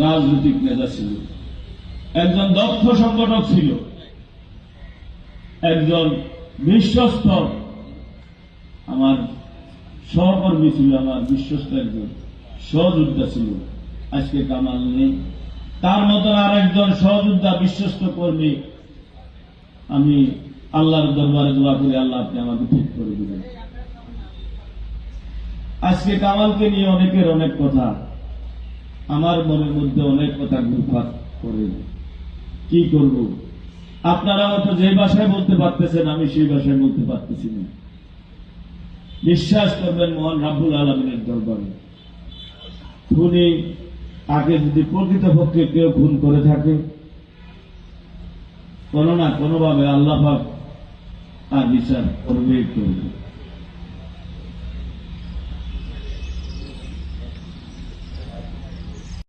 রাজনৈতিক নেতা ছিল, একজন দক্ষ সংগঠক ছিল, একজন বিশ্বস্ত আমার সহকর্মী ছিল, আমার বিশ্বস্ত একজন সহযোদ্ধা ছিল। আজকে কামাল নেই। তার মতন আর একজন সহযোদ্ধা বিশ্বস্ত কর্মী আমি আল্লাহর দরবারে দোয়া করি, আল্লাহ আপনি আমাকে ঠিক করে দিবেন। আজকে কামালকে নিয়ে অনেকের অনেক কথা, আমার মনের মধ্যে অনেক কথা ঘুরপাক করে। কি করব? আপনারা হয়তো যে ভাষায় বলতে পারতেছেন, আমি সেই ভাষায় বলতে পারতেছি না। বিশ্বাস করবেন মহান রাব্বুল আলামিনের দরবারে, খুনি তাকে যদি প্রকৃতপক্ষে কেউ খুন করে থাকে, কোনো না কোনোভাবে আল্লাহ পাক তার বিচার করবেই করবে।